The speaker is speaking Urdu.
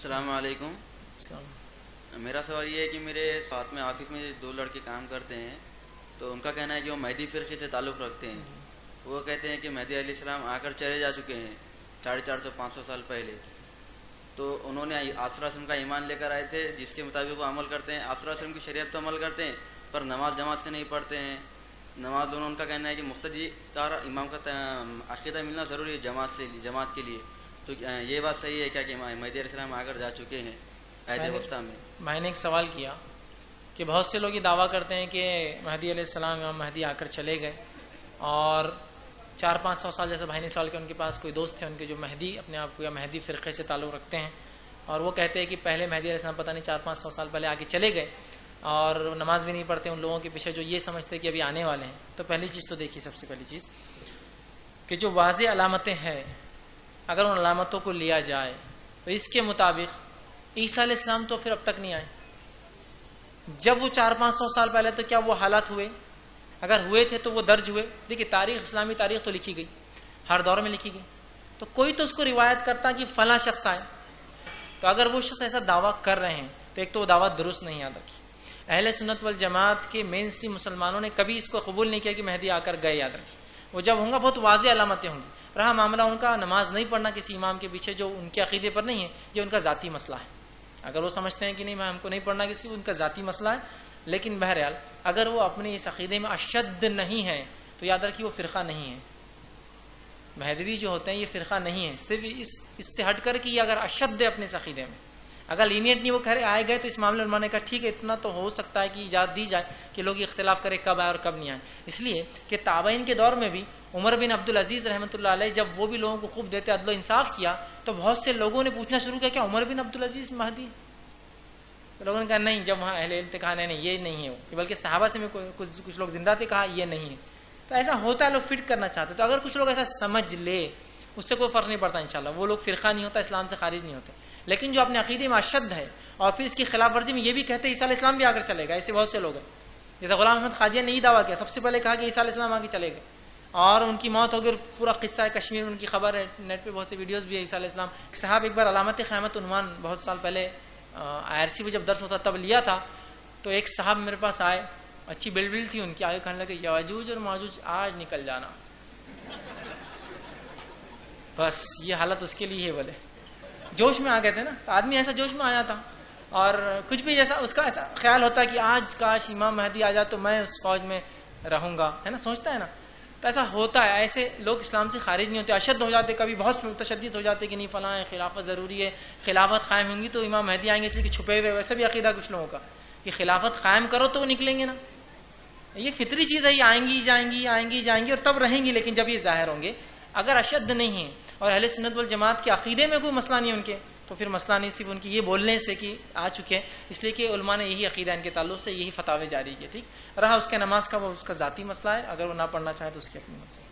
السلام علیکم. میرا سوال یہ ہے کہ میرے ساتھ میں آفس میں دو لڑکے کام کرتے ہیں، تو ان کا کہنا ہے کہ وہ مہدی فرقے سے تعلق رکھتے ہیں. وہ کہتے ہیں کہ مہدی علیہ السلام آ کر چلے جا چکے ہیں 450-500 سال پہلے. تو انہوں نے آپ صلی اللہ علیہ وسلم کا ایمان لے کر آئے تھے، جس کے مطابق وہ عمل کرتے ہیں. آپ صلی اللہ علیہ وسلم کی شریعت تو عمل کرتے ہیں، پر نماز جماعت سے نہیں پڑھتے ہیں. نماز دونوں ان کا کہنا ہے کہ مقتدی کا امام کا عقیدہ ملنا ضروری ہے جماعت کے لیے. تو یہ بات صحیح ہے کیا کہ مہدی علیہ السلام آ کر جا چکے ہیں عہد وسطیٰ میں؟ میں نے ایک سوال کیا کہ بہت سے لوگ یہ دعویٰ کرتے ہیں کہ مہدی علیہ السلام امام مہدی آ کر چلے گئے، اور 400-500 سال، جیسے بھائی نے سوال کیا، ان کے پاس کوئی دوست تھے ان کے جو مہدی اپنے آپ کو یا مہدی فرقے سے تعلق رکھتے ہیں، اور وہ کہتے ہیں کہ پہلے مہدی علیہ السلام پتہ نہیں 400-500 سال پہلے آگے چلے گئے، اور نماز بھی نہیں پڑھتے ان لوگوں کے پیچھے جو یہ سمجھتے کہ ابھی آنے والے ہیں. تو پہلی چیز تو دیکھیے، سب سے پہلی چیز کہ جو واضح علامتیں ہیں، اگر ان علامتوں کو لیا جائے تو اس کے مطابق عیسیٰ علیہ السلام تو پھر اب تک نہیں آئے. جب وہ 400-500 سال پہلے تو کیا وہ حالات ہوئے؟ اگر ہوئے تھے تو وہ درج ہوئے. دیکھیے تاریخ، اسلامی تاریخ تو لکھی گئی، ہر دور میں لکھی گئی، تو کوئی تو اس کو روایت کرتا کہ فلاں شخص آئے. تو اگر وہ شخص ایسا دعویٰ کر رہے ہیں تو ایک تو وہ دعویٰ درست نہیں. یاد رکھیے اہل سنت والجماعت کے مین اسٹریم مسلمانوں نے کبھی اس کو قبول نہیں کیا کہ مہدی آ کر گئے. یاد رکھیے وہ جب ہوں گا بہت واضح علامتیں ہوں گی. رہا معاملہ ان کا نماز نہیں پڑھنا کسی امام کے پیچھے جو ان کے عقیدے پر نہیں ہے، یہ ان کا ذاتی مسئلہ ہے. اگر وہ سمجھتے ہیں کہ نہیں ہم کو نہیں پڑھنا کسی کو، ان کا ذاتی مسئلہ ہے. لیکن بہرحال اگر وہ اپنے اس عقیدے میں اشد نہیں ہے تو یاد رکھیے وہ فرقہ نہیں ہے. مہدوی جو ہوتے ہیں یہ فرقہ نہیں ہے، صرف اس سے ہٹ کر کہ یہ اگر اشد ہے اپنے اس عقیدے میں، اگر لینیٹ نہیں وہ کہہ رہے آئے گئے، تو اس معاملے میں نے کہا ٹھیک ہے، اتنا تو ہو سکتا ہے کہ اجازت دی جائے کہ لوگ اختلاف کرے کب آئے اور کب نہیں آئے. اس لیے کہ تابعین کے دور میں بھی عمر بن عبدالعزیز رحمۃ اللہ علیہ جب وہ بھی لوگوں کو خوب دیتے عدل و انصاف کیا، تو بہت سے لوگوں نے پوچھنا شروع کیا کہ عمر بن عبدالعزیز مہدی؟ لوگوں نے کہا نہیں، جب وہاں اہل علم نے کہا نہیں یہ نہیں ہے، بلکہ صحابہ سے میں کچھ لوگ زندہ تھے کہا یہ نہیں ہے. تو ایسا ہوتا ہے، لوگ فٹ کرنا چاہتے. تو اگر کچھ لوگ ایسا سمجھ لے اس سے کوئی فرق نہیں پڑتا انشاءاللہ، وہ لوگ فرقہ نہیں ہوتا، اسلام سے خارج نہیں ہوتے. لیکن جو اپنے عقیدے میں اشد ہے اور پھر اس کی خلاف ورزی میں یہ بھی کہتے ہیں عیسیٰ علیہ السلام بھی آ کر چلے گا، ایسے بہت سے لوگ ہیں. جیسے غلام احمد قادیانی نے یہ دعویٰ کیا، سب سے پہلے کہا کہ عیسیٰ علیہ السلام آ کے چلے گئے، اور ان کی موت ہو گئی. پورا قصہ ہے، کشمیر میں ان کی خبر ہے، نیٹ پہ بہت سے ویڈیوز بھی ہے. عیسیٰ علیہ السلام صاحب ایک بار علامت قیامت عنوان بہت سال پہلے IRC میں جب درس ہوتا تب لیا تھا، تو ایک صاحب میرے پاس آئے، اچھی بلڈ تھی ان کی، آگے کہنے لگے یاجوج اور ماجوج آج نکل جانا. بس یہ حالت اس کے لیے ہے. بولے جوش میں آ گئے تھے نا، تو آدمی ایسا جوش میں آیا تھا، اور کچھ بھی جیسا اس کا ایسا خیال ہوتا ہے کہ آج کاش امام مہدی آ جائے تو میں اس فوج میں رہوں گا، ہے نا، سوچتا ہے نا. تو ایسا ہوتا ہے، ایسے لوگ اسلام سے خارج نہیں ہوتے، اشد ہو جاتے، کبھی بہت متشدد ہو جاتے کہ نہیں فلاں ہے، خلافت ضروری ہے، خلافت قائم ہوں گی تو امام مہدی آئیں گے، اس لیے کہ چھپے ہوئے. ویسے بھی عقیدہ کچھ لوگوں کا کہ خلافت قائم کرو تو وہ نکلیں گے نا. یہ فطری چیز ہے، یہ آئیں گی اور تب رہیں گی، لیکن جب یہ ظاہر ہوں گے. اگر اشد نہیں ہے اور اہل سنت والجماعت کے عقیدے میں کوئی مسئلہ نہیں ان کے، تو پھر مسئلہ نہیں صرف ان کی یہ بولنے سے کہ آ چکے ہیں. اس لیے کہ علماء نے یہی عقیدہ ان کے تعلق سے یہی فتاوے جاری کیے. ٹھیک رہا اس کے نماز کا، وہ اس کا ذاتی مسئلہ ہے، اگر وہ نہ پڑھنا چاہے تو اس کی اپنی مسئلہ.